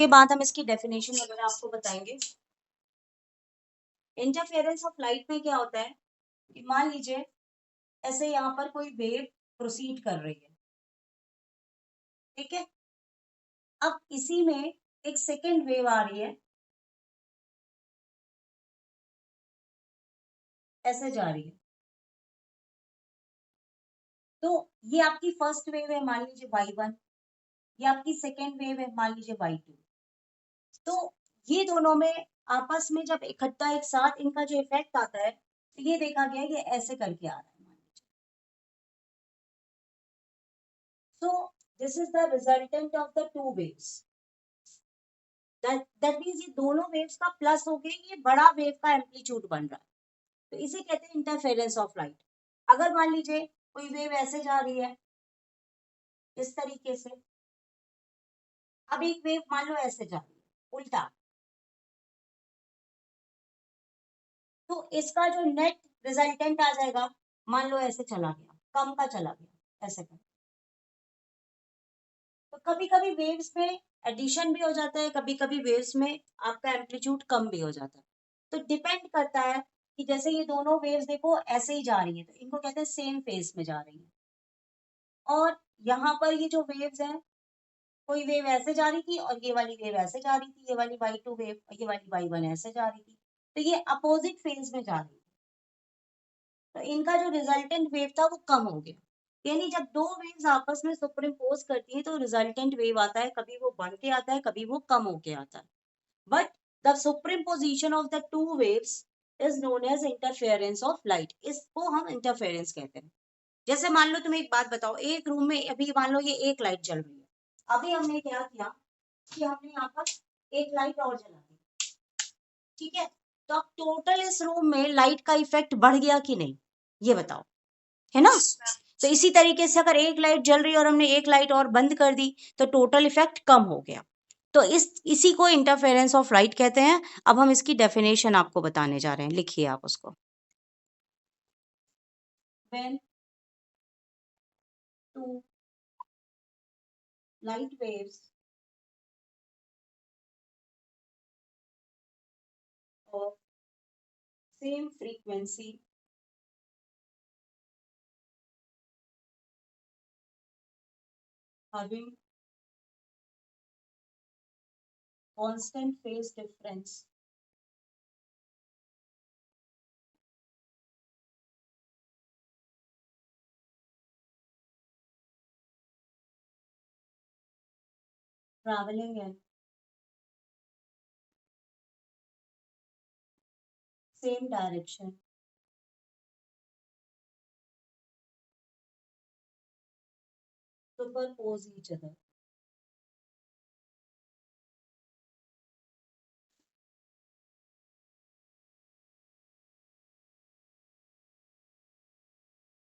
के बाद हम इसकी डेफिनेशन वगैरह आपको बताएंगे। इंटरफेरेंस ऑफ लाइट में क्या होता है कि मान लीजिए ऐसे यहाँ पर कोई वेव प्रोसीड कर रही है, ठीक है। अब इसी में एक सेकेंड वेव आ रही है, ऐसे जा रही है। तो ये आपकी फर्स्ट वेव है, मान लीजिए y1, ये आपकी सेकेंड वेव है, मान लीजिए y2। तो ये दोनों में आपस में जब इकट्ठा एक साथ इनका जो इफेक्ट आता है, तो ये देखा गया ये ऐसे करके आ रहा है, मान लीजिए। सो this is the resultant of the two waves. That means ये दोनों वेव्स का प्लस हो गया, ये बड़ा वेव का एम्पलीट्यूड बन रहा है। तो इसे कहते हैं इंटरफेरेंस ऑफ लाइट। अगर मान लीजिए कोई वेव ऐसे जा रही है इस तरीके से, अब एक वेव मान लो ऐसे जा रही है उल्टा, तो इसका जो नेट रिजल्टेंट आ जाएगा, मान लो ऐसे चला गया, कम का चला गया, ऐसे कर। तो कभी कभी वेव्स में एडिशन भी हो जाता है, कभी कभी वेव्स में आपका एम्पलीट्यूड कम भी हो जाता है। तो डिपेंड करता है कि जैसे ये दोनों वेव्स देखो ऐसे ही जा रही है, तो इनको कहते हैं सेम फेज में जा रही है। और यहाँ पर ये जो वेव्स हैं, कोई वेव ऐसे जा रही थी और ये वाली वेव ऐसे जा रही थी, ये वाली y2 वेव और ये वाली y1 ऐसे जा रही थी, तो ये अपोजिट फेज में जा रही थी। तो इनका जो रिजल्टेंट वेव था वो कम हो गया। यानी जब दो वेव्स आपस में सुपरइम्पोज करती हैं तो रिजल्टेंट वेव आता है, कभी वो बढ़ के आता है, कभी वो कम होके आता है। But the superimposition of the two waves is known as interference of light. इसको हम इंटरफेरेंस कहते हैं। जैसे मान लो तुम्हें एक बात बताओ, एक रूम में अभी मान लो ये एक लाइट जल रही है। अभी हमने क्या किया कि हमने यहाँ पर एक लाइट और जला दी, ठीक है। तो अब टोटल इस रूम में लाइट का इफेक्ट बढ़ गया कि नहीं, ये बताओ, है ना। तो इसी तरीके से अगर एक लाइट जल रही है और हमने एक लाइट और बंद कर दी तो टोटल इफेक्ट कम हो गया। तो इसी को इंटरफेरेंस ऑफ लाइट कहते हैं। अब हम इसकी डेफिनेशन आपको बताने जा रहे हैं, लिखिए आप उसको। When two light waves of same frequency having constant phase difference traveling in same direction superpose each other.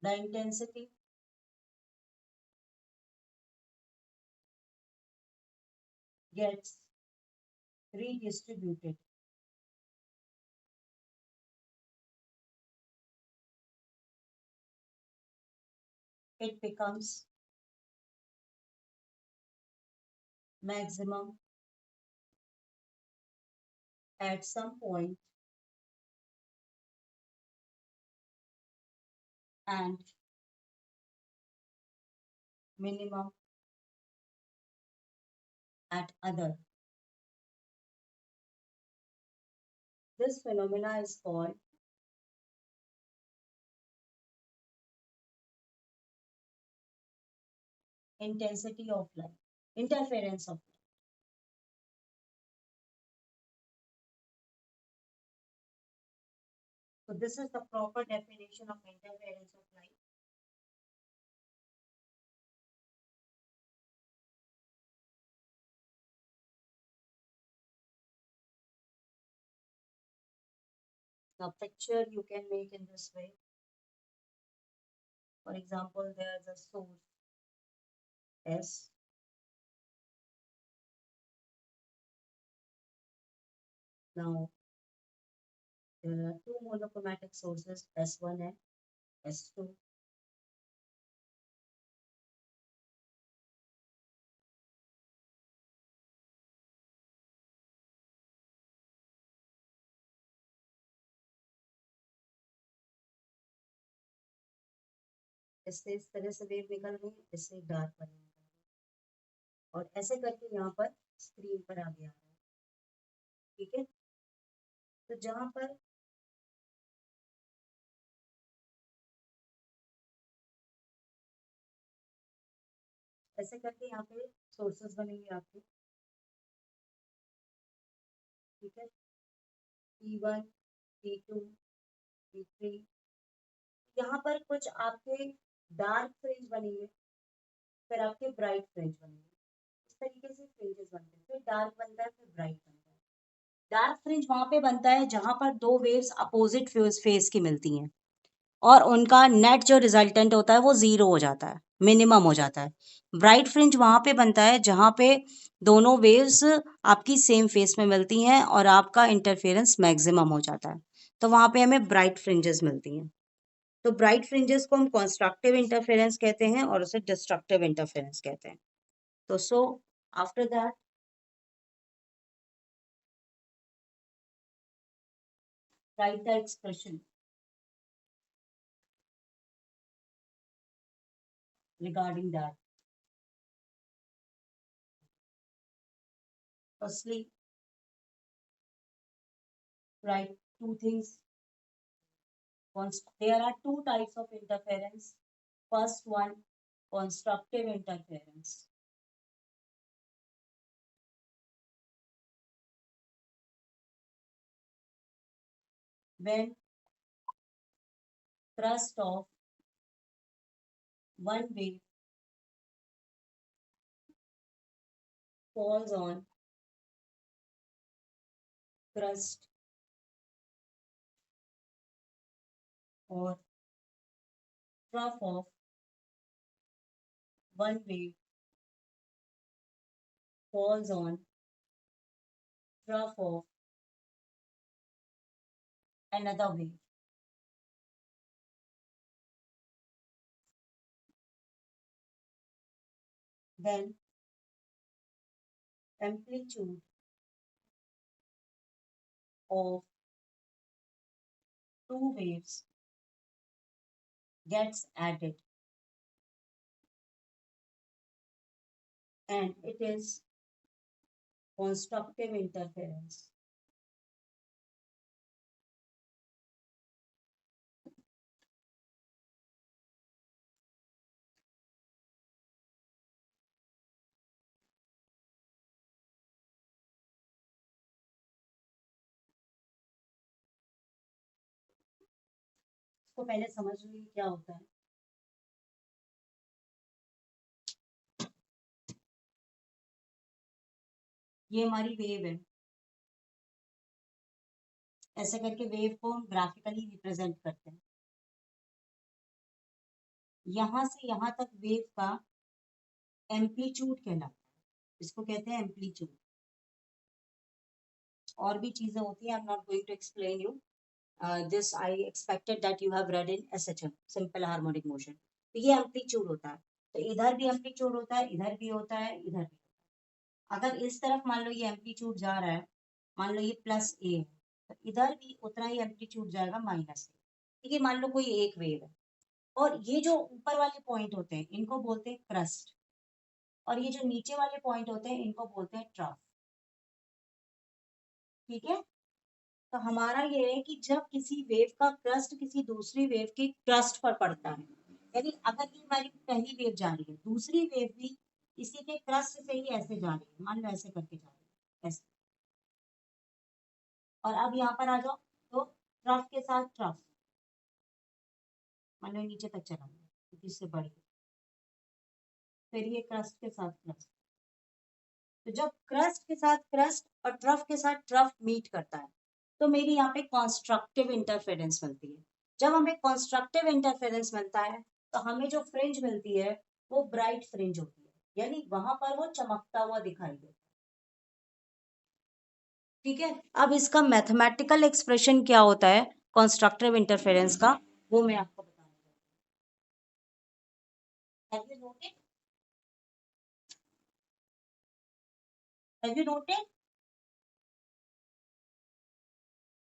The intensity gets redistributed. It becomes maximum at some point and minimum at other. This phenomena is called intensity of light, interference of light. So this is the proper definition of interference of light. The picture you can make in this way. For example, there is a source S. Now there are two monochromatic sources, S1 and S2. इससे इस तरह से wave निकल रही है, इससे dark बन रहा है, और ऐसे करके यहाँ पर स्क्रीन पर आ गया है। ठीक है, तो जहां पर ऐसे करके यहाँ पे सोर्सेस बनेंगे आपके। ठीक है, P1, P2, P3, यहाँ पर कुछ आपके डार्क फ्रिंज बनेंगे, फिर आपके ब्राइट फ्रिंज बनेंगे। इस तरीके से फ्रिंजेस बनते हैं, फिर डार्क बनता है, फिर ब्राइट बनता है। डार्क फ्रिंज वहां पे बनता है जहां पर दो वेव्स अपोजिट फेस की मिलती हैं, और उनका नेट जो रिजल्टेंट होता है वो जीरो हो जाता है, मिनिमम हो जाता है। ब्राइट फ्रिंज वहां पे बनता है जहां पे दोनों वेव्स आपकी सेम फेस में मिलती हैं और आपका इंटरफेरेंस मैक्सिमम हो जाता है, तो वहां पे हमें ब्राइट फ्रिंजेस मिलती हैं। तो ब्राइट फ्रिंजेस को हम कंस्ट्रक्टिव इंटरफेरेंस कहते हैं और उसे डिस्ट्रक्टिव इंटरफेरेंस कहते हैं। तो so after that write the expression regarding that. Firstly, write two things. There are two types of interference. First one, constructive interference. When crust of one wave falls on crust or trough of one wave falls on trough of another wave. Then amplitude of two waves gets added, and it is constructive interference. इसको पहले समझ लीजिए क्या होता है। ये हमारी wave है, ऐसे करके वेव को हम ग्राफिकली रिप्रेजेंट करते हैं। यहां से यहां तक वेव का एम्पलीट्यूड कहलाता है, इसको कहते हैं एम्पलीट्यूड। और भी चीजें होती हैं, I am not going to explain you this, I expected that you have read in SHM, simple harmonic motion. तो ये एम्पलीट्यूड होता है, तो इधर भी एम्पलीट्यूड होता है, इधर भी होता है, इधर भी। अगर इस तरफ मान लो ये एम्पलीट्यूड जा रहा है, मान लो ये प्लस ए है, तो इधर भी उतना ही एम्पलीट्यूड जाएगा माइनस ए। ठीक है, मान लो कोई एक वेव है, और ये जो ऊपर वाले पॉइंट होते हैं इनको बोलते हैं क्रस्ट, और ये जो नीचे वाले पॉइंट होते हैं इनको बोलते हैं ट्रफ। ठीक है, तो हमारा ये है कि जब किसी वेव का क्रस्ट किसी दूसरी वेव के क्रस्ट पर पड़ता है, यानी अगर ये हमारी पहली वेव जा रही है, दूसरी वेव भी इसी के क्रस्ट से ही ऐसे जा रही है, मान लो ऐसे करके जा रही है ऐसे, और अब यहाँ पर आ जाओ, तो ट्रफ के साथ ट्रफ, मान लो नीचे तक चला गया क्योंकि इससे बड़ी, फिर ये क्रस्ट के साथ क्रस्ट। तो जब क्रस्ट के साथ क्रस्ट और ट्रफ के साथ ट्रफ मीट करता है, तो मेरी यहाँ पे कॉन्स्ट्रक्टिव इंटरफेरेंस मिलती है। जब हमें कॉन्स्ट्रक्टिव इंटरफेरेंस मिलता है, तो हमें जो फ्रिंज मिलती है वो ब्राइट फ्रिंज होती है, यानी वहां पर वो चमकता हुआ दिखाई देता है। ठीक है, अब इसका मैथमेटिकल एक्सप्रेशन क्या होता है कॉन्स्ट्रक्टिव इंटरफेरेंस का, वो मैं आपको बताऊंगा। Have you noted? Have you noted?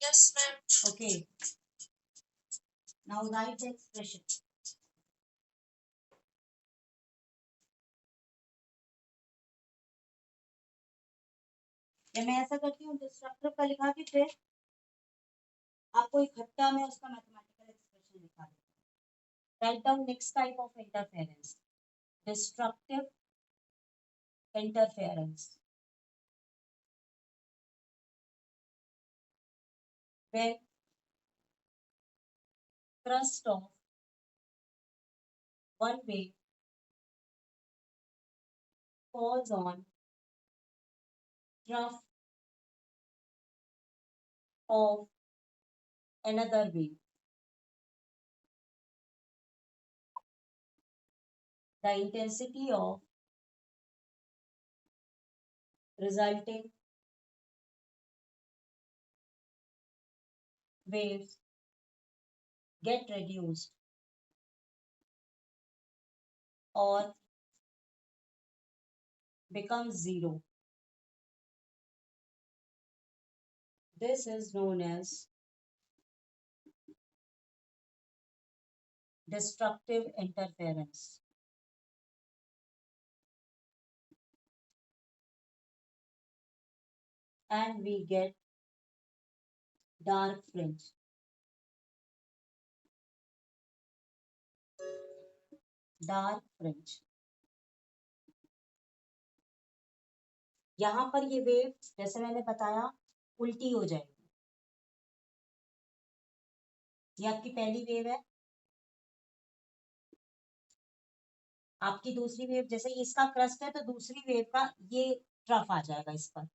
Yes, ma'am. Okay. Now write the expression. या मैं ऐसा करती हूँ डिस्ट्रक्टिव का लिखा के फिर आपको इकट्ठा में उसका मैथमेटिकल एक्सप्रेशन लिखा देता हूँ। Write down next type of interference, destructive interference, when crust of one wave falls on trough of another wave, the intensity of resulting waves get reduced or becomes zero. This is known as destructive interference. And we get dark fringe. Dark fringe. यहाँ पर ये wave जैसे मैंने बताया उल्टी हो जाएगी। ये आपकी पहली वेव है, आपकी दूसरी वेव जैसे इसका क्रस्ट है तो दूसरी वेव का ये ट्रफ आ जाएगा इस पर।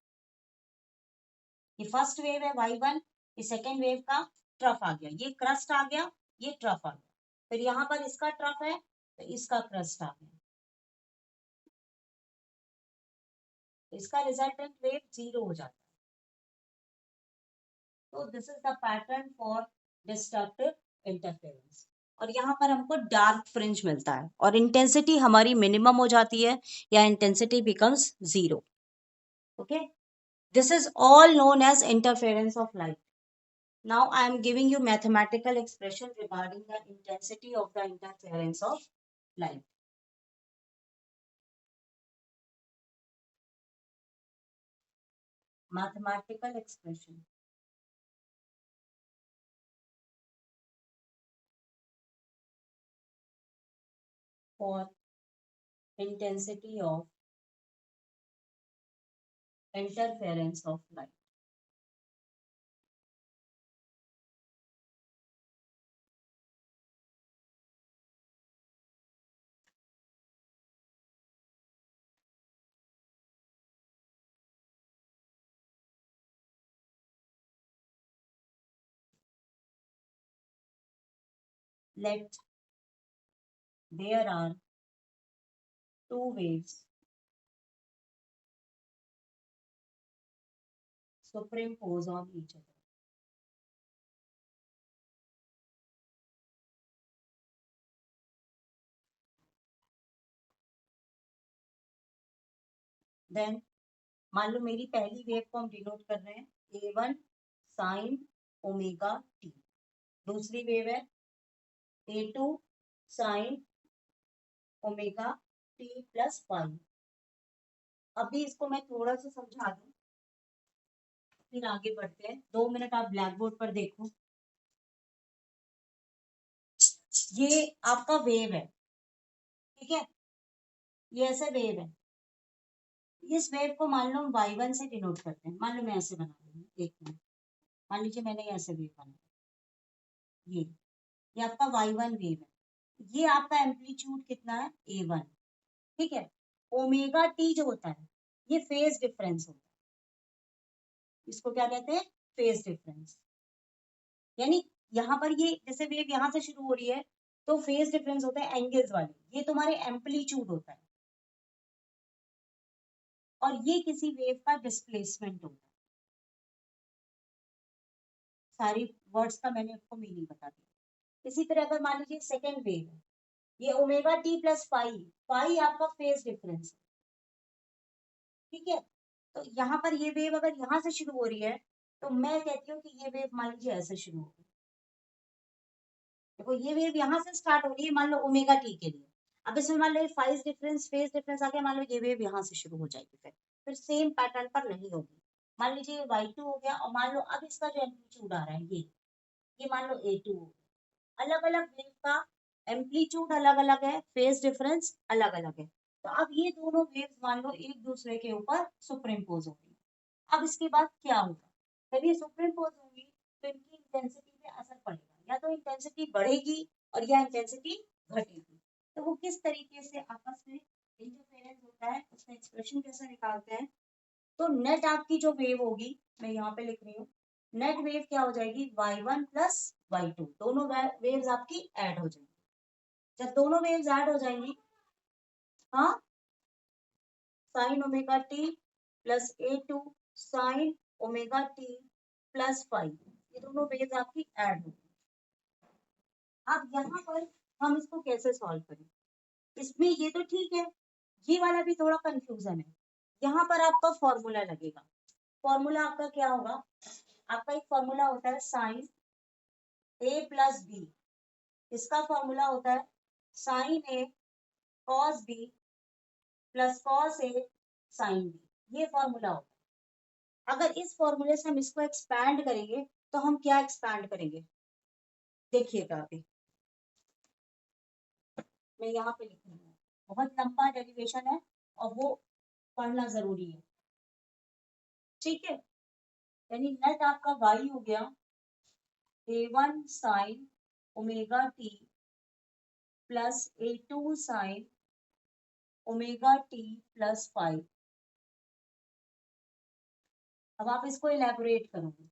ये फर्स्ट वेव है y1, ये सेकेंड वेव का ट्रफ आ गया, ये क्रस्ट आ गया, ये ट्रफ आ गया, फिर यहाँ पर इसका ट्रफ है तो इसका क्रस्ट आ गया, इसका रिजल्टेंट वेव 0 हो जाता है। तो this is the pattern for destructive interference. और यहाँ पर हमको डार्क फ्रिंज मिलता है और इंटेंसिटी हमारी मिनिमम हो जाती है या intensity becomes 0। Okay, this is all known as interference of light. Now I am giving you mathematical expression regarding the intensity of the interference of light. Mathematical expression for intensity of interference of light. Let there are two waves superimpose on each other. Then मान लो मेरी पहली wave को हम denote कर रहे हैं A1 sign omega T, दूसरी wave है A2 sine omega T plus pi. अभी इसको मैं थोड़ा सा समझा दूं फिर आगे बढ़ते हैं। 2 मिनट आप ब्लैक बोर्ड पर देखो। ये आपका वेव है, ठीक है, ये ऐसा वेव है। इस वेव को मान लो हम y1 से डिनोट करते हैं। मान लो मैं ऐसे बना रही हूँ, एक मिनट, मान लीजिए मैंने ऐसे वेव बनाया, ये आपका y1 वेव है। ये आपका एम्पलीट्यूड कितना है A1, ठीक है। ओमेगा टी जो होता है ये फेज डिफरेंस होता है, इसको क्या कहते हैं, फेज डिफरेंस। यानी यहाँ पर ये जैसे वेव यहाँ से शुरू हो रही है तो फेज डिफरेंस होता है एंगल्स वाले, ये तुम्हारे एम्पलीट्यूड होता है, और ये किसी वेव का डिस्प्लेसमेंट होता है। सारी वर्ड्स का मैंने आपको मीनिंग बता दिया। इसी तरह अगर मान लीजिए सेकेंड वेव है, ये ओमेगा टी प्लस पाई, पाई आपका फेज डिफरेंस है, ठीक है। तो यहाँ पर ये वेव अगर यहाँ से शुरू हो रही है तो मैं कहती हूँ कि ये वेव मान लीजिए ऐसे शुरू होगी। देखो ये वेव यहाँ से स्टार्ट हो रही है मान लो ओमेगा टी के लिए, अब इसमें मान लो फेज डिफरेंस आ गया, मान लो ये वेव यहाँ से शुरू हो जाएगी, फिर सेम पैटर्न पर नहीं होगी। मान लीजिए y2 हो गया, और मान लो अब इसका जो एम्पलीट्यूड आ रहा है ये मान लो a2 हो गया। अलग अलग वेव का एम्पलीट्यूड अलग अलग है, फेज डिफरेंस अलग अलग है। तो अब ये दोनों वेव्स मान लो एक दूसरे के ऊपर सुपरइम्पोज हो गई। अब इसके बाद क्या होगा, जब ये सुपरइम्पोज होंगी तो इनकी इंटेंसिटी पे असर पड़ेगा, या तो इंटेंसिटी बढ़ेगी और या इंटेंसिटी घटेगी। तो वो किस तरीके से आपस में इंटरफेरेंस होता है, उसका एक्सप्रेशन कैसे निकालते हैं। तो नेट आपकी जो वेव होगी, मैं यहाँ पे लिख रही हूँ, नेट वेव क्या हो जाएगी, y1 प्लस y2, दोनों वेव्स आपकी ऐड हो जाएंगी। जब दोनों वेव्स ऐड हो जाएंगी, हाँ, sign omega T plus a2 sine omega T plus five, ये दोनों वेव्स आपकी ऐड होगी। अब यहाँ पर हम इसको कैसे सॉल्व करें, इसमें ये तो ठीक है, ये वाला भी थोड़ा कंफ्यूजन है। यहाँ पर आपका फॉर्मूला लगेगा। फॉर्मूला आपका क्या होगा, आपका एक फॉर्मूला होता है साइन ए प्लस बी, इसका फॉर्मूला होता है sign A cos B plus cos A sine B, ये फॉर्मूला होता है। अगर इस फॉर्मूले से हम इसको एक्सपैंड करेंगे तो हम क्या एक्सपैंड करेंगे, देखिएगा अभी मैं यहाँ पे लिख रही हूँ, बहुत लंबा डेरिवेशन है और वो पढ़ना जरूरी है, ठीक है। यानी नेट आपका वाई हो गया a1 sign omega T plus a2 sine omega T plus five. अब आप इसको इलेबोरेट करोगे,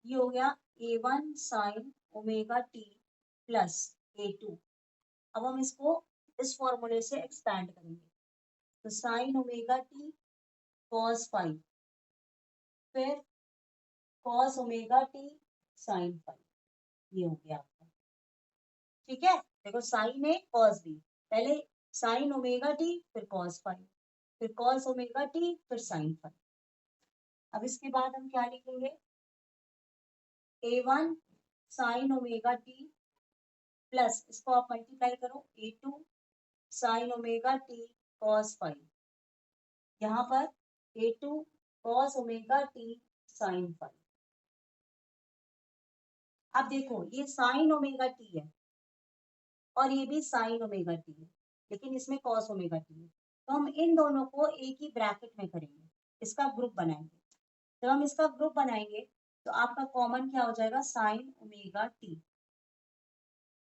ये हो गया a1 sign omega T plus a2। अब हम इसको इस फॉर्मूले से एक्सपैंड करेंगे, तो sine omega T cos five, फिर cos omega T sine five, ये हो गया आपका, ठीक है। देखो साइन ए कॉस बी, पहले साइन ओमेगा टी फिर कॉस फाइव, फिर कॉस ओमेगा टी फिर साइन फाइव। अब इसके बाद हम क्या लिखेंगे, a1 sign omega T plus इसको आप मल्टीप्लाई करो a2 sine omega T cos five, यहाँ पर a2 cos omega T sine five. अब देखो ये साइन ओमेगा टी है और ये भी साइन ओमेगा टी है, लेकिन इसमें कॉस ओमेगा टी है, तो हम इन दोनों को एक ही ब्रैकेट में करेंगे, इसका ग्रुप बनाएंगे। जब हम इसका ग्रुप बनाएंगे तो आपका कॉमन क्या हो जाएगा, साइन ओमेगा टी।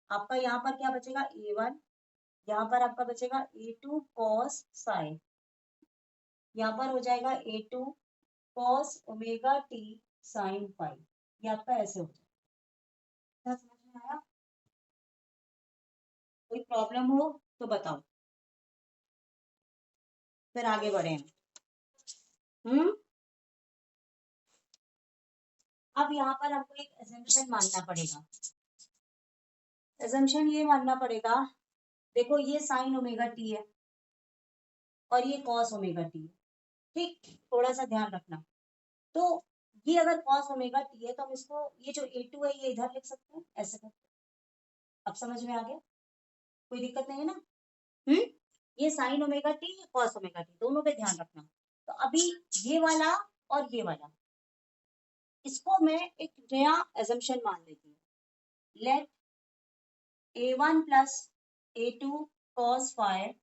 आपका यहाँ पर क्या बचेगा, a1, यहाँ पर आपका बचेगा a2 कॉस साइन, यहाँ पर हो जाएगा a2 cos omega T sine five, ये आपका ऐसे हो जाएगा। समझ में आया, कोई प्रॉब्लम हो तो बताओ, फिर आगे बढ़े हम। अब यहाँ पर हमको एक एजम्पशन मानना पड़ेगा, एजम्पशन ये मानना पड़ेगा, देखो ये साइन ओमेगा टी है और ये कॉस ओमेगा टी है, ठीक, थोड़ा सा ध्यान रखना। तो ये अगर कॉस ओमेगा टी है तो हम इसको, ये जो a2 है ये इधर लिख सकते हैं, ऐसे करके। अब समझ में आ गया, कोई दिक्कत नहीं है ना। हम्म, ये साइन ओमेगा टी, ये कॉस ओमेगा टी, दोनों पे ध्यान रखना। तो अभी ये वाला और ये वाला, इसको मैं एक नया एजम्पशन मान लेती हूँ, let a1 plus a2 cos five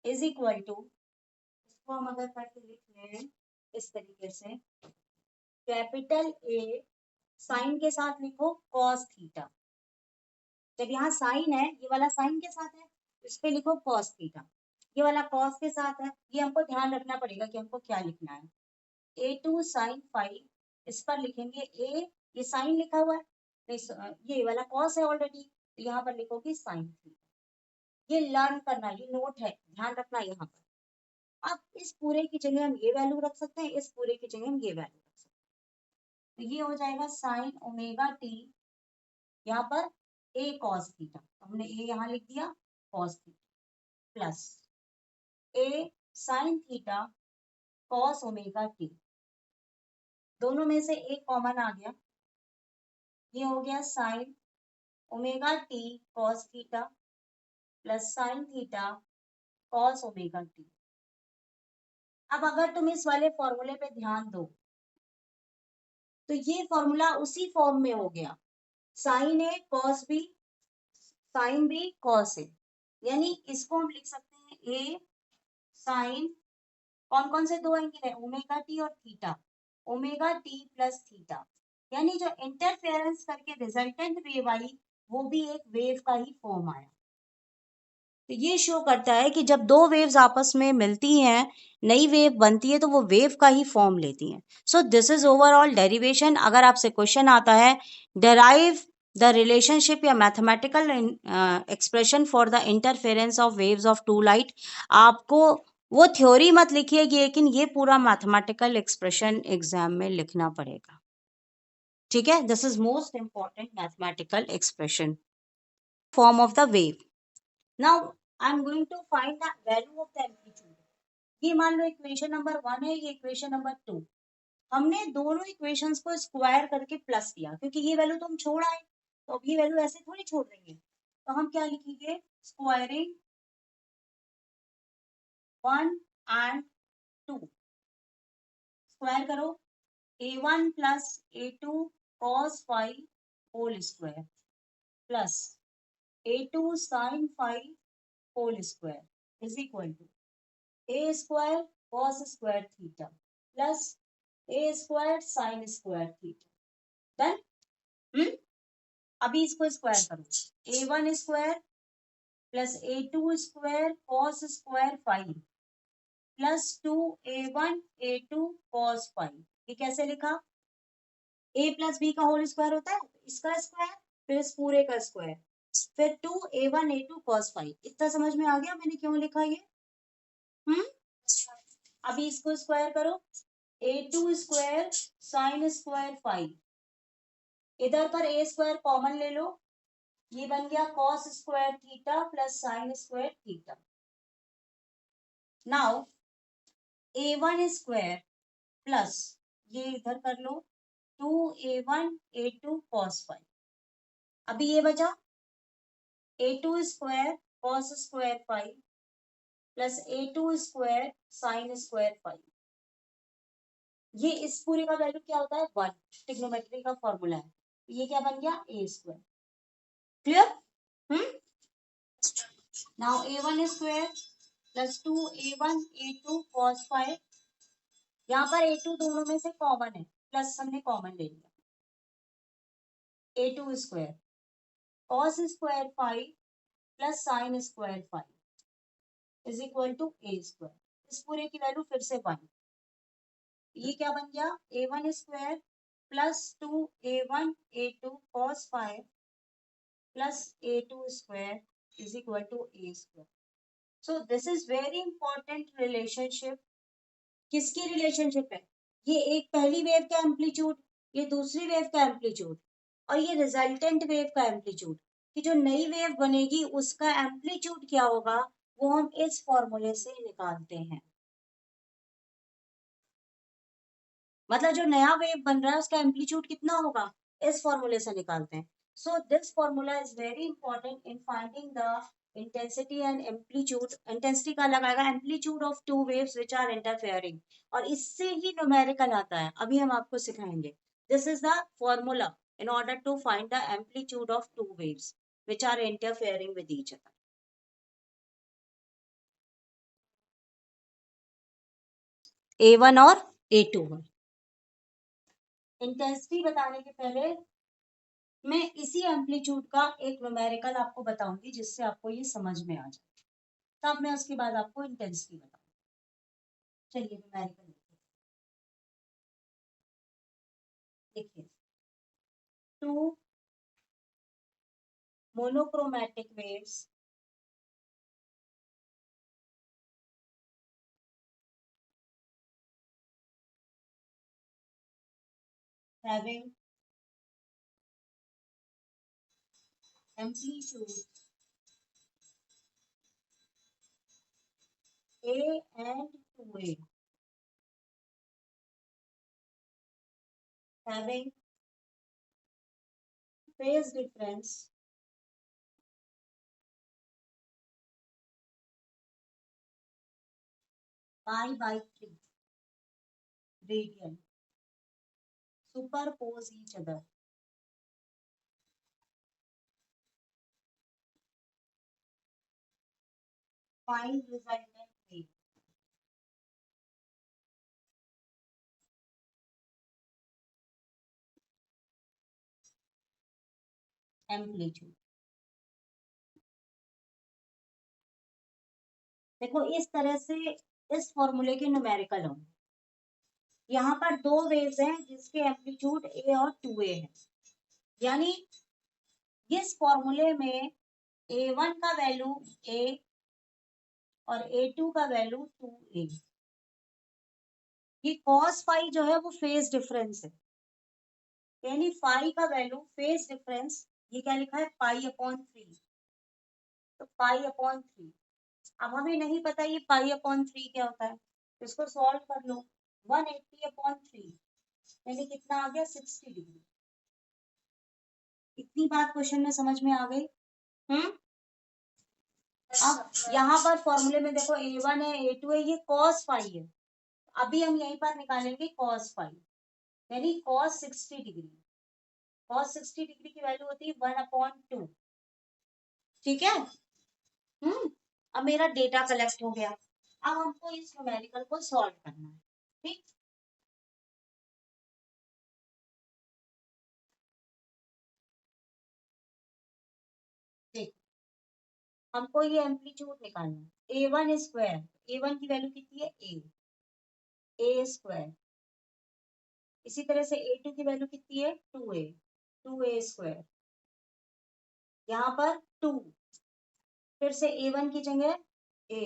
is equal to, इसको हम अगर करके लिख रहे हैं इस तरीके से, कैपिटल ए साइन के साथ लिखो कॉस थीटा, जब यहाँ साइन है ये वाला साइन के साथ है, इस पे लिखो कॉस थीटा, ये वाला कॉस के साथ है, ये हमको ध्यान रखना पड़ेगा कि हमको क्या लिखना है। a2 साइन फाइव, इस पर लिखेंगे a, ये साइन लिखा हुआ है, ये वाला कॉस है ऑलरेडी, तो यहाँ पर लिखोगे साइन थीटा। ये लर्न करना, ये नोट है, ध्यान रखना यहाँ पर। अब इस पूरे की जगह हम ये वैल्यू रख सकते हैं, इस पूरे की जगह हम ये वैल्यू रख सकते हैं, तो ये हो जाएगा साइन ओमेगा टी, यहाँ पर a cos थीटा, हमने a यहाँ लिख दिया, cos theta plus a sin theta cos omega T, दोनों में से एक कॉमन आ गया, ये हो गया sign omega T cos theta plus sine theta cos omega T. अब अगर तुम इस वाले फॉर्मूले पे ध्यान दो तो ये फॉर्मूला उसी फॉर्म में हो गया, sine A cos B sine B cos A, यानी इसको हम लिख सकते हैं ए साइन, कौन कौन से दो एंगल है, ओमेगा टी और theta, omega T plus theta, यानी जो इंटरफेरेंस करके रिजल्टेंट वेव आई वो भी एक वेव का ही फॉर्म आया। तो ये शो करता है कि जब दो वेव्स आपस में मिलती हैं, नई वेव बनती है तो वो वेव का ही फॉर्म लेती हैं। So this is overall derivation. अगर आपसे क्वेश्चन आता है डेराइव द रिलेशनशिप या mathematical expression for the interference of waves of two light, आपको वो थ्योरी मत लिखिए लेकिन ये पूरा मैथमेटिकल एक्सप्रेशन एग्जाम में लिखना पड़ेगा, ठीक है। This is most important mathematical expression form of the wave. Now I'm going to find the value of the amplitude. ये मान लो इक्वेशन नंबर 1 है, ये इक्वेशन नंबर 2। हमने दोनों इक्वेशंस को स्क्वायर करके प्लस किया क्योंकि ये वैल्यू तो हम छोड़ आए, तो अब ये वैल्यू ऐसे थोड़ी छोड़ देंगे, तो हम क्या लिखेंगे, स्क्वायरिंग 1 एंड 2, स्क्वायर करो a1 plus a2 cos five whole square plus a2 sin five whole square is equal to A square cos square theta plus A square sine square theta. Done. अभी इसको square करो, A one square plus A two square cos square five plus two A one A two cos five. ये कैसे लिखा, A plus B का whole square होता है, इसका स्क्वायर फिर इस पूरे का स्क्वायर फिर टू ए वन ए टू कॉस फाइव। इतना समझ में आ गया मैंने क्यों लिखा ये। हम्म। अभी इसको स्क्वायर करो, A two square sine square five, इधर पर ए स्क्वायर कॉमन ले लो, ये बन गया cos square theta plus sine square theta. Now A one square plus ये इधर कर लो टू ए वन ए टू कॉस फाइव। अभी ये बचा A two square cos square five plus A two square sine square five. ये इस पूरे का वैल्यू क्या होता है, 1, ट्रिग्नोमेट्री का फॉर्मूला है। ये क्या बन गया, A square. Clear. Hmm. Now A one square plus two A one A two cos five, यहाँ पर ए टू दोनों में से कॉमन है, प्लस हमने कॉमन ले लिया, A two square cos square five plus sine square five is equal to A square. इस पूरे की वैल्यू फिर से 1, ये क्या बन गया, A one square plus two A one A two cos five plus A two square is equal to A square. So this is very important relationship. किसकी रिलेशनशिप है, ये एक पहली वेव का एम्पलीट्यूड, ये दूसरी वेव का एम्पलीट्यूड और ये रिजल्टेंट वेव का एम्पलीट्यूड, कि जो नई वेव बनेगी उसका एम्पलीट्यूड क्या होगा वो हम इस फॉर्मूले से निकालते हैं। मतलब जो नया वेव बन रहा है उसका एम्पलीट्यूड कितना होगा, इस फॉर्मूले से निकालते हैं। So this formula is very important in finding the intensity and amplitude. Intensity का लगाएगा amplitude of two waves which are interfering, और इससे ही न्यूमेरिकल आता है, अभी हम आपको सिखाएंगे। This is the formula in order to find the amplitude of two waves which are interfering with each other. A1 और A2 है। इंटेंसिटी बताने के पहले मैं इसी एम्पलीट्यूड का एक न्यूमेरिकल आपको बताऊंगी जिससे आपको ये समझ में आ जाए, तब मैं उसके बाद आपको इंटेंसिटी बताऊंगी। चलिए न्यूमेरिकल देखिए, two monochromatic waves having amplitude A and 2A having phase difference π/3 radian superpose each other. Find resultant wave. Amplitude. देखो इस तरह से इस फॉर्मूले के न्यूमेरिकल होंगे। यहाँ पर दो वेव्स हैं जिसके एम्पलीट्यूड ए और 2a है, यानी इस फॉर्मूले में a1 का वैल्यू a और a2 का वैल्यू 2a। ये cos फाई जो है वो फेज डिफरेंस है, यानी फाई का वैल्यू फेज डिफरेंस ये क्या लिखा है π/3, तो π/3। अब हमें नहीं पता ये π/3 क्या होता है, तो इसको सॉल्व कर लो। 180/3 यानी कितना आ गया 60 डिग्री। इतनी बात क्वेश्चन में समझ में आ गई? अब यहाँ पर फॉर्मूले में देखो a1 है a2 है, ये cos फाई है। अभी हम यहीं पर निकालेंगे cos फाई, यानी cos 60 डिग्री। cos 60 डिग्री की वैल्यू होती है 1/2। ठीक है। अब मेरा डेटा कलेक्ट हो गया, अब हमको इस न्यूमेरिकल को सॉल्व करना है। ठीक, देखो हमको ये एम्पलीट्यूड निकालना है। a1 स्क्वायर, a1 की वैल्यू कितनी है a स्क्वायर। इसी तरह से a2 की वैल्यू कितनी है 2a स्क्वायर। यहाँ पर 2, फिर से a1 की जगह a,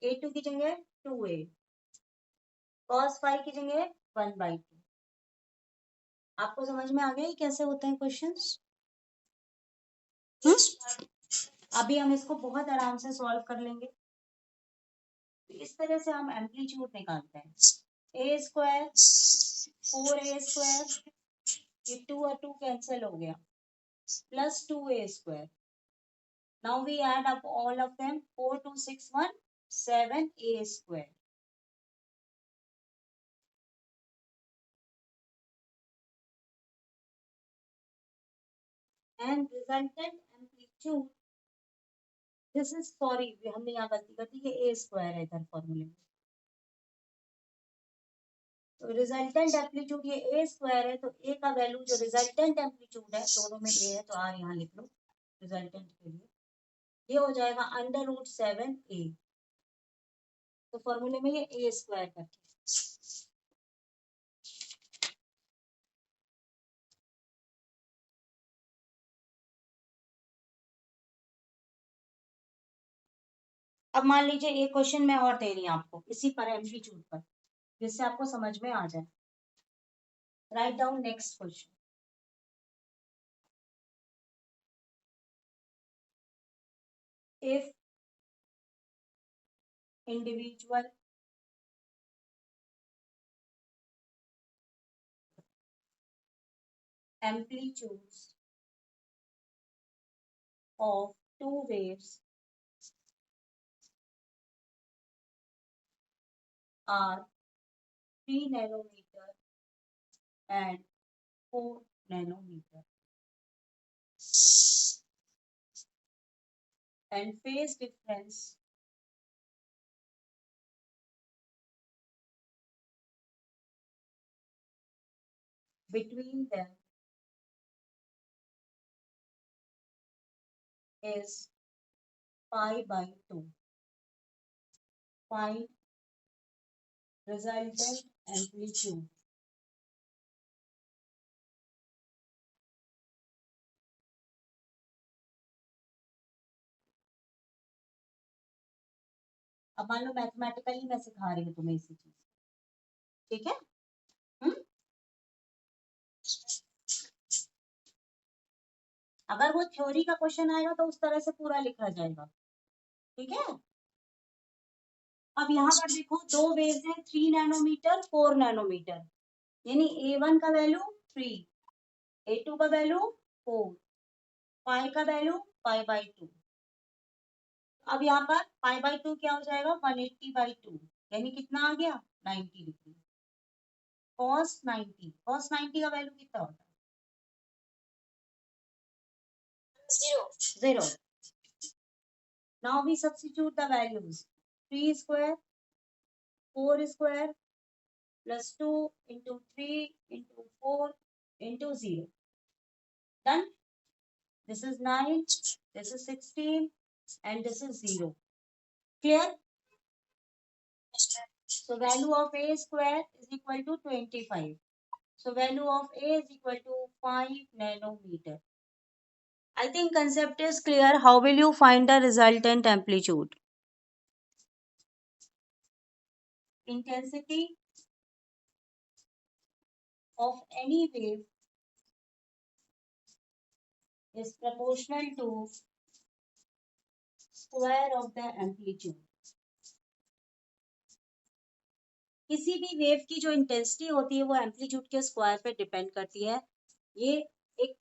a2 की जगह 2a, cos फाई की जगह 1/2। आपको समझ में आ गया कैसे होते हैं क्वेश्चंस? अभी हम इसको बहुत आराम से सॉल्व कर लेंगे। इस तरह से हम एम्पलीट्यूड निकालते हैं। a स्क्वायर 4a स्क्वायर, ये 2 और 2 कैंसिल हो गया, plus 2a square. Now we add up all of them, 4 2 6 1 7a square. And resultant amplitude, this is sorry हमने यहाँ गलती कर दी, ये a स्क्वायर है इधर फॉर्मूले में। तो रिजल्टेंट एम्पलीट्यूड ये a स्क्वायर है, तो a का वैल्यू जो रिजल्टेंट एम्पलीट्यूड है, दोनों में a है तो r यहाँ लिख लो रिजल्टेंट के लिए। ये हो जाएगा √7a, तो फॉर्मूले में ये a स्क्वायर करके। अब मान लीजिए एक क्वेश्चन मैं और दे रही हूँ आपको इसी पर एम्पलीट्यूड पर, जिससे आपको समझ में आ जाए। Write down next question. If individual amplitudes of two waves are 3 nanometer and 4 nanometer and phase difference between them is π/2. Find resultant amplitude. अब मान लो मैथमेटिकली मैं सिखा रही हूँ तुम्हें इसी चीज, ठीक है? अगर वो थ्योरी का क्वेश्चन आएगा तो उस तरह से पूरा लिखा जाएगा, ठीक है? अब यहाँ पर देखो दो वेव्स हैं, 3 नैनोमीटर 4 नैनोमीटर, यानी a1 का वैल्यू 3, a2 का वैल्यू 4, पाई का वैल्यू π/2। अब यहाँ पर पाई बाई 2 क्या हो जाएगा, 180/2, यानी कितना आ गया, 90 डिग्री। cos 90 का वैल्यू कितना होता है, 0। Now we substitute the values. 3 square, 4 square plus 2 into 3 into 4 into 0. Done? This is 9, this is 16 and this is 0. Clear? So value of a square is equal to 25. So value of a is equal to 5 nanometer. I think concept is clear. How will you find the resultant amplitude? Intensity of any wave is proportional to square of the amplitude. किसी भी wave की जो intensity होती है वो amplitude के square पे depend करती है। ये एक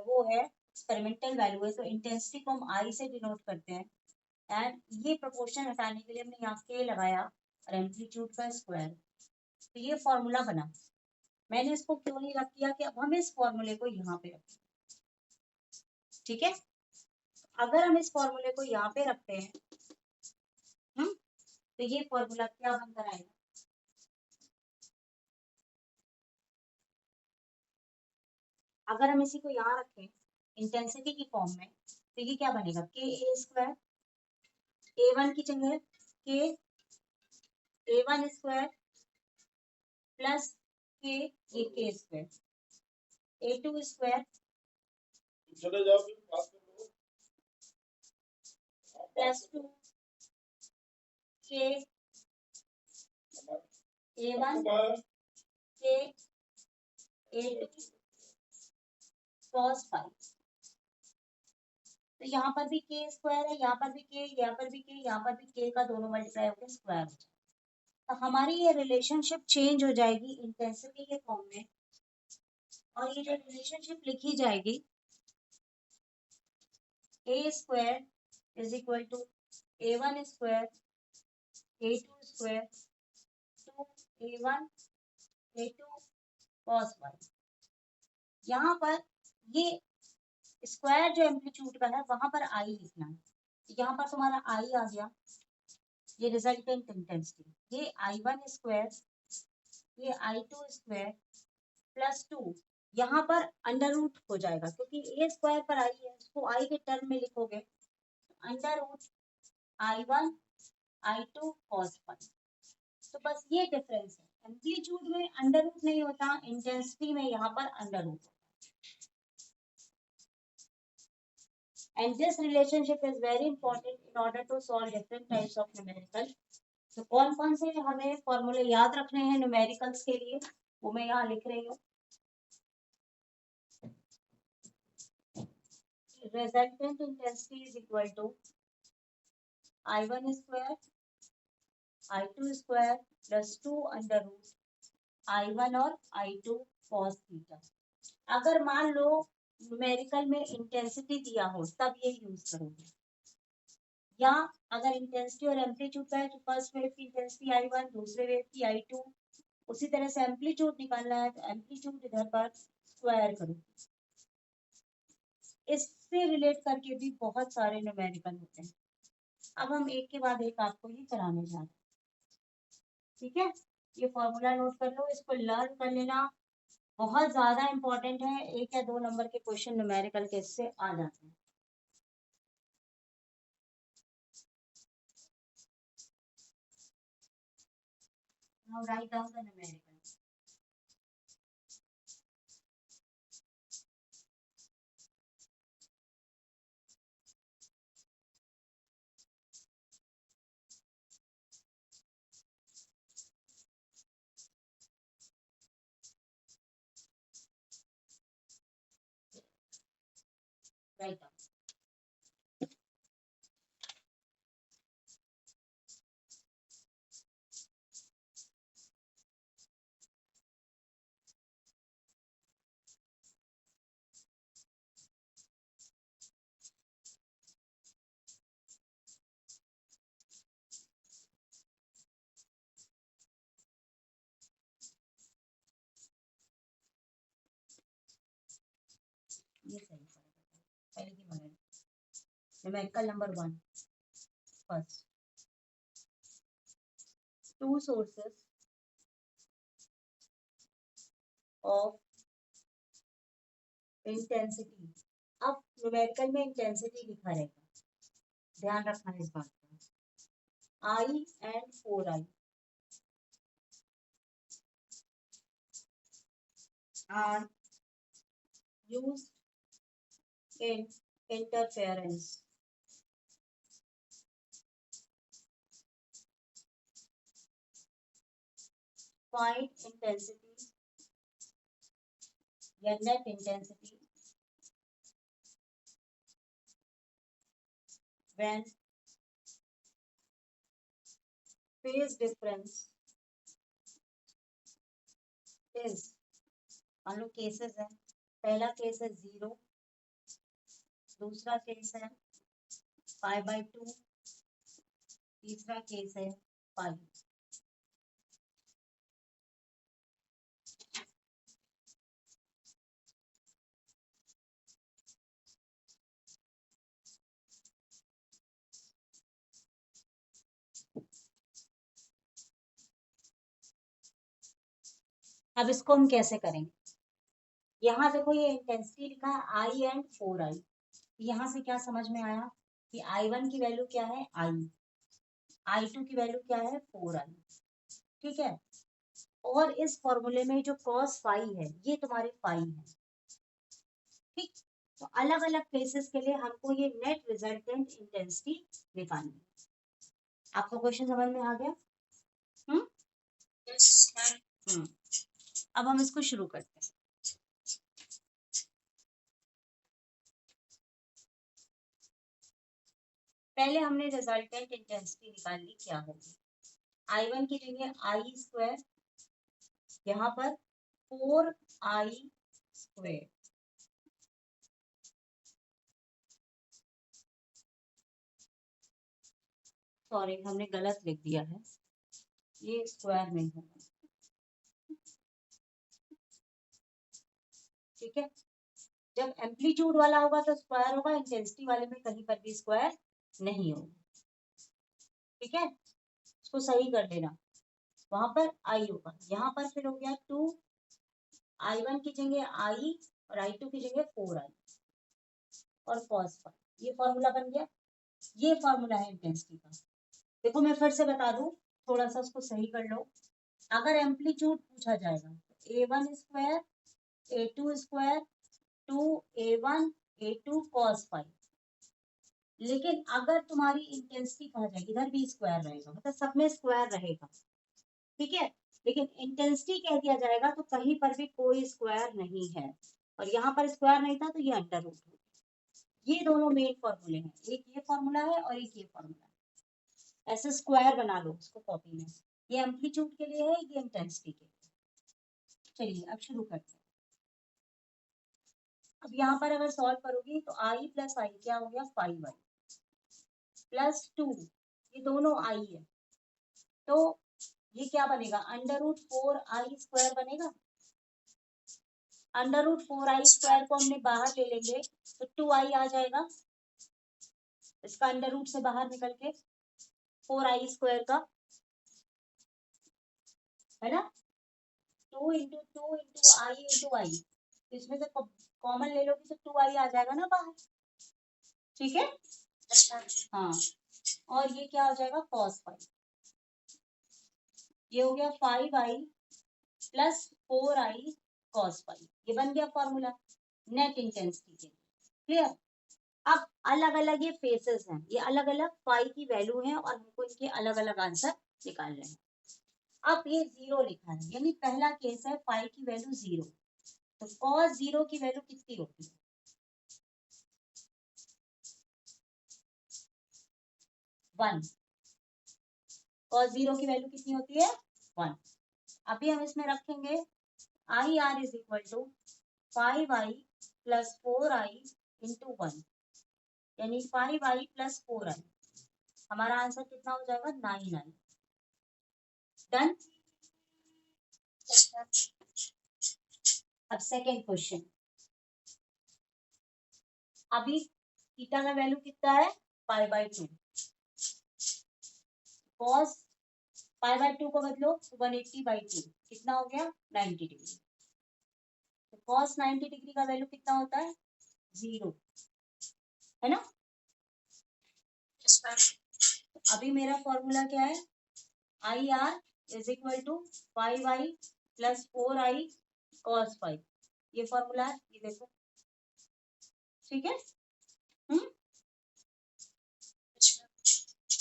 वो है एक्सपेरिमेंटल वैल्यू है, तो इंटेंसिटी को हम आई से डिनोट करते हैं एंड ये प्रोपोर्शन हटाने के लिए हमने यहाँ के लगाया और एम्पलीट्यूड का स्क्वायर, तो ये फॉर्मूला बना। मैंने इसको क्यों नहीं रख दिया कि अब हम इस फॉर्मूले को यहाँ पे रखें, ठीक है। अगर हम इस फॉर्मूले को यहाँ पे रखते हैं तो ये फॉर्मूला क्या बनकर आएगा, अगर हम इसी को यहाँ रखें इंटेंसिटी की फॉर्म में तो ये क्या बनेगा, के ए स्क्वायर, ए वन की जगह के ए वन स्क्वायर प्लस के ये के स्क्वायर, ए टू स्क्वायर प्लस 2 के ए वन के ए टू cos फाइव। तो यहाँ पर भी के स्क्वायर है, यहाँ पर भी के, यहाँ पर भी के, यहाँ पर भी के का दोनों मल्टीप्लाई होकर स्क्वायर हो जाएगा। तो हमारी ये रिलेशनशिप चेंज हो जाएगी इंटेंसिटी के फॉर्म में, और ये जो रिलेशनशिप लिखी जाएगी A square is equal to A one square A two square two A one A two cos five. यहाँ पर ये स्क्वायर जो एम्पलीट्यूड का है वहां पर आई लिखना है, यहाँ पर तुम्हारा आई आ गया, ये रिजल्टेंट इंटेंसिटी, ये आई वन स्क्वायर ये आई टू स्क्वायर प्लस 2, यहाँ पर अंडर रूट हो जाएगा क्योंकि ए स्क्वायर पर आई है, उसको आई के टर्म में लिखोगे, under root I one I two cos five. तो बस ये डिफरेंस है, एम्पलीट्यूड में अंडर रूट नहीं होता, इंटेंसिटी में यहाँ पर अंडर रूट होता है। And this relationship is very important in order to solve different types of numerical. तो कौन कौन से हमें फॉर्मूले याद रखने हैं न्यूमेरिकल्स के लिए, वो मैं यहाँ लिख रही हूँ। Resultant intensity is equal to I1 square I2 square plus 2 under root I1 और I2 cos थीटा। अगर मान लो न्यूमेरिकल में इंटेंसिटी दिया हो तब ये यूज करोगे, या अगर इंटेंसिटी और एम्पलीट्यूड का है तो फर्स्ट वेव की इंटेंसिटी I1, दूसरे वेव की I2, उसी तरह से एम्पलीट्यूड निकालना है तो एम्पलीट्यूड इधर पर स्क्वायर करो। इससे रिलेट करके भी बहुत सारे न्यूमेरिकल होते हैं। अब हम एक के बाद एक आपको ये कराने जा रहे हैं, ठीक है। ये फॉर्मूला नोट कर लो, इसको लर्न कर लेना, बहुत ज्यादा इंपॉर्टेंट है, 1 या 2 नंबर के क्वेश्चन न्यूमेरिकल के इससे आ जाते हैं। Now write down the numerical. Write down. Numerical number 1, first, 2 sources of intensity. अब न्यूमेरिकल में इंटेंसिटी लिखा रहेगा, ध्यान रखना इस बात का। I and 4I are used in interference. Find intensity या net intensity when phase difference is, मान लो केसेस है, पहला केस है 0, दूसरा केस है π/2, तीसरा केस है π। अब इसको हम कैसे करेंगे, यहाँ देखो ये इंटेंसिटी लिखा है I एंड 4I, यहाँ से क्या समझ में आया कि I1 की वैल्यू क्या है I, I2 की वैल्यू क्या है 4I, ठीक है। और इस फॉर्मूले में जो cos फाई है ये तुम्हारे फाई है, ठीक। तो अलग अलग केसेस के लिए हमको ये नेट रिजल्टेंट इंटेंसिटी निकालनी है। आपको क्वेश्चन समझ में आ गया? Yes ma'am. अब हम इसको शुरू करते हैं। पहले हमने रिजल्टेंट इंटेंसिटी निकाल ली, क्या होगी I1 की जगह I², यहाँ पर 4I², सॉरी हमने गलत लिख दिया है, ये स्क्वायर में होगा, ठीक है। जब एम्पलीट्यूड वाला होगा तो स्क्वायर होगा, इंटेंसिटी वाले में कहीं पर भी स्क्वायर नहीं होगा, ठीक है। इसको सही कर लेना, वहां पर I होगा, यहाँ पर फिर हो गया 2, I1 की जगह I और I2 की जगह 4I और cos फाई, ये फॉर्मूला बन गया। ये फॉर्मूला है इंटेंसिटी का। देखो मैं फिर से बता दूं, थोड़ा सा उसको सही कर लो। अगर एम्पलीट्यूड पूछा जाएगा तो A1² A2² 2A1 A2 cos phi, लेकिन अगर तुम्हारी इंटेंसिटी कहा जाएगी इधर भी स्क्वायर रहेगा, मतलब सब में स्क्वायर रहेगा, ठीक है। लेकिन इंटेंसिटी कह दिया जाएगा तो कहीं पर भी कोई स्क्वायर नहीं है, और यहाँ पर स्क्वायर नहीं था तो ये अंडर रूट हो। ये दोनों मेन फॉर्मूले हैं, एक ये फॉर्मूला है और एक ये फॉर्मूला है। ऐसे स्क्वायर बना लो उसको कॉपी में, ये एम्पलीट्यूड के लिए है, ये इंटेंसिटी के लिए। चलिए अब शुरू करते हैं। अब यहाँ पर अगर सॉल्व करोगी तो I प्लस I क्या हो गया 5Y प्लस 2, ये दोनों I है, तो ये क्या बनेगा √4I² बनेगा। √4I² को हमने बाहर ले लेंगे तो 2I आ जाएगा, इसका अंडर रूट से बाहर निकल के 4I² का, है ना, 2 × 2 × I × I, इसमें से कॉमन ले लोगे तो 2I आ जाएगा ना बाहर, ठीक है। अच्छा हाँ, और ये क्या हो जाएगा cos फाई, ये हो गया 5I plus 4I cos phi, ये बन गया फॉर्मूला नेट इंटेंसिटी के लिए, क्लियर। अब अलग अलग ये फेसेस हैं, ये अलग अलग फाई की वैल्यू हैं और हमको इनके अलग अलग आंसर निकालने हैं। अब ये 0 लिखा है, यानी पहला केस है फाई की वैल्यू 0, तो cos 0 की वैल्यू कितनी होती है 1, cos 0 की वैल्यू कितनी होती है 1। अभी हम इसमें रखेंगे IR = 5I प्लस 4I × 1, यानी 5I प्लस 4I, हमारा आंसर कितना हो जाएगा 9I। डन। अब सेकेंड क्वेश्चन, अभी थीटा का वैल्यू कितना है π/2, cos π/2 को बदलो 180/2 कितना हो गया 90 डिग्री। तो cos 90 डिग्री का वैल्यू कितना होता है 0, है ना। अभी मेरा फॉर्मूला क्या है IR is equal to 5i plus 4i cos 5, ये फॉर्मूला है, ये देखो ठीक है।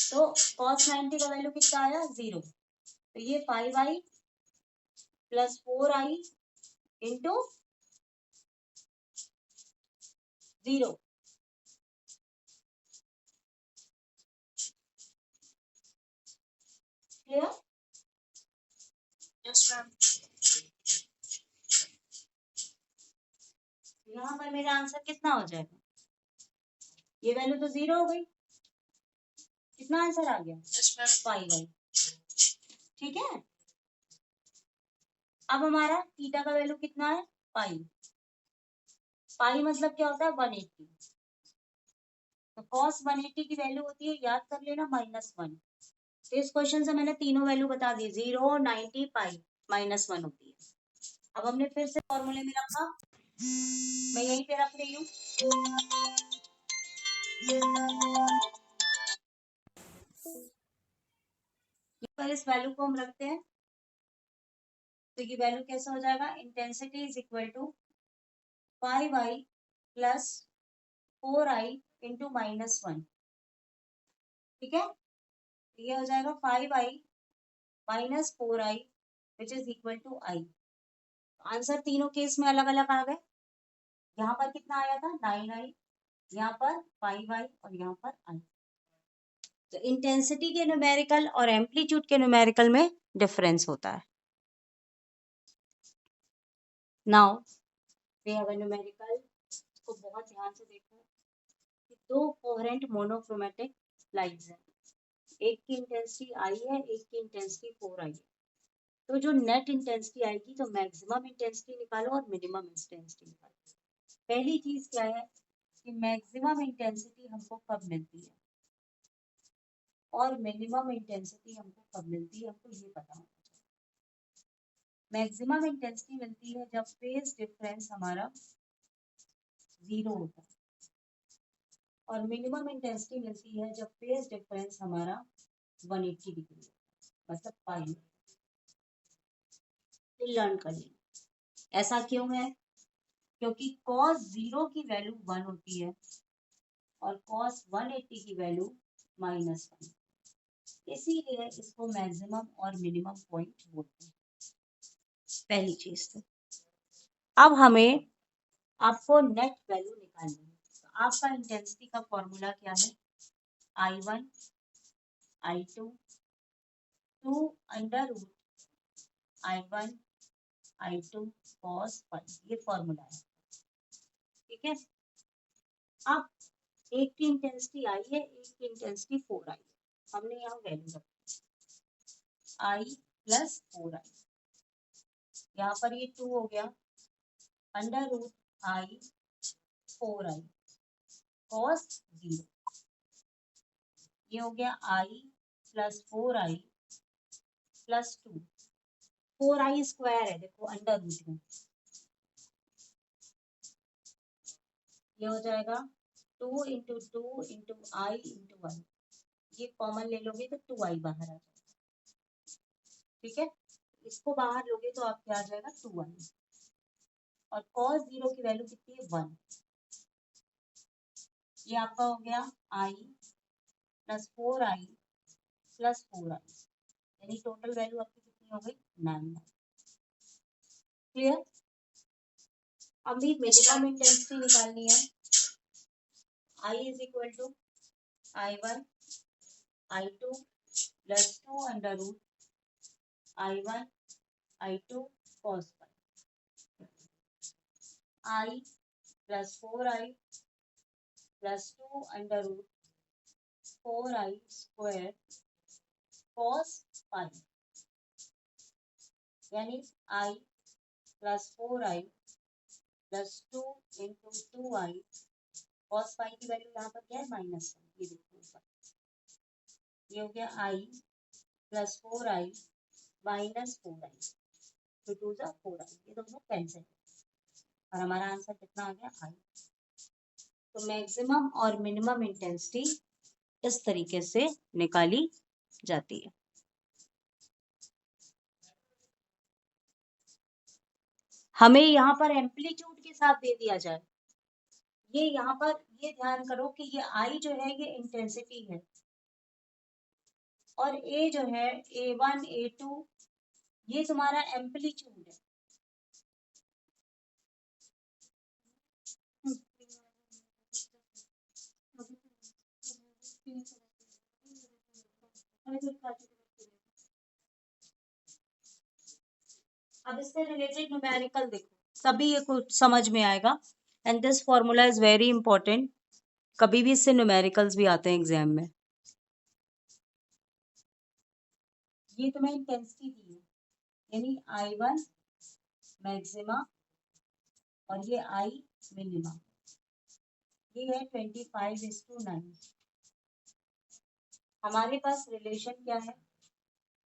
तो cos 90 का वैल्यू कितना आया 0, तो ये 5i plus 4i into 0, clear. यहाँ पर मेरा आंसर कितना हो जाएगा, ये वैल्यू तो 0 हो गई, कितना आंसर आ गया 5i, ठीक है। अब हमारा थीटा का वैल्यू कितना है पाई, पाई मतलब क्या होता है 180, तो cos 180 की वैल्यू होती है याद कर लेना -1। तो इस क्वेश्चन से मैंने तीनों वैल्यू बता दी, 0, 90, पाई, -1 होती है। अब हमने फिर से फॉर्मूले में रखा, मैं यहीं पे रख रही हूँ, पर इस वैल्यू को हम रखते हैं, तो ये वैल्यू कैसे हो जाएगा, intensity is equal to 5i plus 4i into -1, ठीक है। ये हो जाएगा 5i minus 4i which is equal to i। Answer तीनों केस में अलग अलग आ गए, यहाँ पर कितना आया था 9i, यहाँ पर 5i और यहाँ पर i। तो इंटेंसिटी के न्यूमेरिकल और एम्पलीट्यूड के न्यूमेरिकल में डिफरेंस होता है। Now we have a numerical, इसको बहुत ध्यान से देखो कि दो कोहेरेंट मोनोक्रोमेटिक लाइट्स हैं, एक की इंटेंसिटी i है, एक की इंटेंसिटी 4i है। तो जो नेट इंटेंसिटी आएगी, तो मैक्सिमम इंटेंसिटी निकालो और मिनिमम इंटेंसिटी निकालो। पहली चीज क्या है कि मैक्सिमम इंटेंसिटी हमको कब मिलती है और मिनिमम इंटेंसिटी हमको कब मिलती है, हमको ये पता होना चाहिए। मैक्सिमम इंटेंसिटी मिलती है जब फेज डिफरेंस हमारा 0 होता है, और मिनिमम इंटेंसिटी मिलती है जब फेज डिफरेंस हमारा 180 डिग्री मतलब पाई। लर्न कर लेना ऐसा क्यों है, क्योंकि cos 0 की वैल्यू 1 होती है और cos 180 की वैल्यू -1, इसीलिए इसको मैक्सिमम और मिनिमम पॉइंट बोलते हैं। पहली चीज तो अब हमें आपको नेट वैल्यू निकालनी है, तो आपका इंटेंसिटी का फॉर्मूला क्या है I1 I2 2 under root I1 I2 cos pi, ये फॉर्मूला है, ठीक है। अब एक की इंटेंसिटी आई है, एक की इंटेंसिटी 4 आई है, हमने यहाँ वैल्यू रखी I प्लस 4i, यहाँ पर ये 2 हो गया under root I 4i cos 0, ये हो गया I plus 4i plus 2, 4i square है देखो अंडर रूट में, ये हो जाएगा 2 इंटू 2 इंटू आई इंटू 1, ये कॉमन ले लोगे तो 2i बाहर आ जाएगा, ठीक है। इसको बाहर लोगे तो आपके आ जाएगा 2i, और cos 0 की वैल्यू कितनी है 1, ये आपका हो गया I plus 4i plus 4i, यानी टोटल वैल्यू आपकी कितनी हो गई 9। क्लियर। अभी मिनिमम इंटेंसिटी निकालनी है, I is equal to I1 I2 plus 2 under root I1 I2 cos pi, I plus 4i plus 2 under root 4i square cos pi, यानी I plus 4i plus 2 into 2i cos phi की value यहाँ पर क्या है -1, ये देखो ऊपर, ये हो गया i plus 4i minus 4i, तो 2 जा 4i, ये दोनों कैंसिल और हमारा आंसर कितना आ गया i। तो मैक्सिमम और मिनिमम इंटेंसिटी इस तरीके से निकाली जाती है। हमें यहाँ पर एम्पलीट्यूड के साथ दे दिया जाए, ये यहाँ पर ये ध्यान करो कि ये आई जो है ये इंटेंसिटी है और ए जो है A1 A2 ये तुम्हारा एम्पलीट्यूड है। अब इससे रिलेटेड न्यूमेरिकल देखो, तभी ये कुछ समझ में आएगा। And this formula is very important, कभी भी इससे न्यूमेरिकल्स भी आते हैं एग्जाम में। ये तुम्हें इंटेंसिटी दी है, यानी I1 मैक्सिमा और ये I मिनिमा, ये है 25:9। हमारे पास रिलेशन क्या है,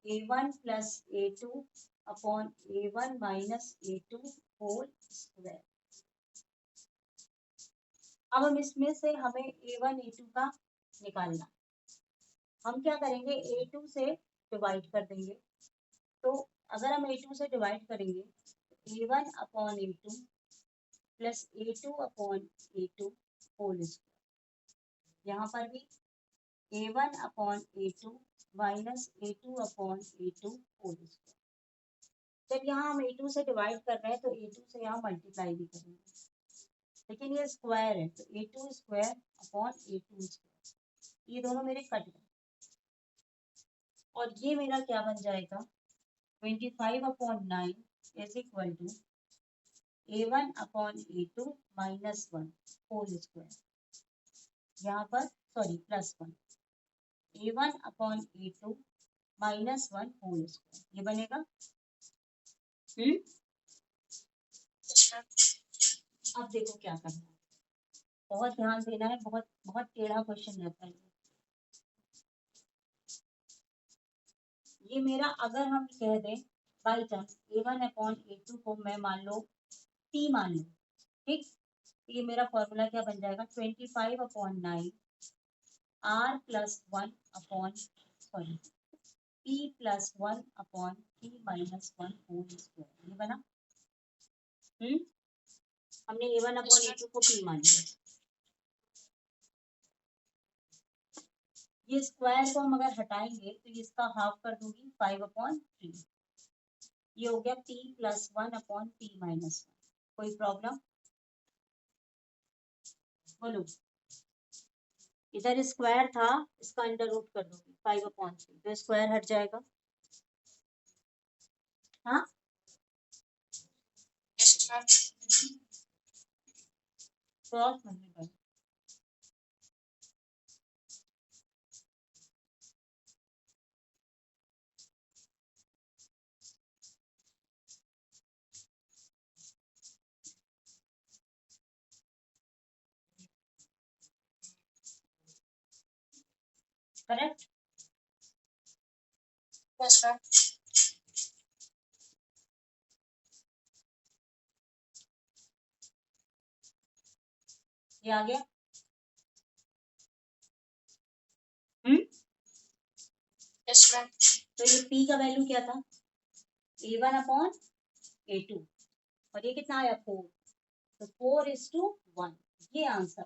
A1 plus A2 upon A1 minus A2 whole square. अब हम इसमें से हमें A1 A2 का निकालना, हम क्या करेंगे A2 से डिवाइड कर देंगे। तो अगर हम A2 से डिवाइड करेंगे तो A1 upon A2 plus A2 upon A2 whole square. यहाँ पर भी A1 upon A2 minus A2 upon A2 whole square. जब यहाँ हम A2 से डिवाइड कर रहे हैं तो A2 से यहाँ मल्टीप्लाई भी करेंगे, लेकिन ये स्क्वायर है तो A2 square upon A2 square, ये दोनों मेरे कट गए और ये मेरा क्या बन जाएगा 25/9 is equal to A1 upon A2 minus 1 whole square, यहाँ पर sorry plus 1, A1 upon A2 minus 1 whole square, ये बनेगा। अब देखो क्या करना है, बहुत ध्यान देना है, बहुत बहुत टेढ़ा क्वेश्चन रहता है ये मेरा। अगर हम कह दें by chance A1 upon A2 को मैं मान लो T मान लो, ठीक, ये मेरा फॉर्मूला क्या बन जाएगा 25/9 R plus 1 upon sorry P plus 1 upon P minus 1 whole square, ये बना। हमने A1 अपॉन A2 को P मान लिया, ये स्क्वायर को हम अगर हटाएंगे तो ये इसका हाफ कर दूंगी 5/3, ये हो गया P plus 1 upon P minus 1। कोई प्रॉब्लम बोलो, इधर स्क्वायर था इसका अंडर रूट कर दूंगी 5/3, तो स्क्वायर हट जाएगा। हाँ क्रॉस मल्टीप्लाई, करेक्ट। ये आ गया। तो ये P का वैल्यू क्या था A1 अपॉन A2 और ये कितना आया 4, तो 4:1, ये आंसर।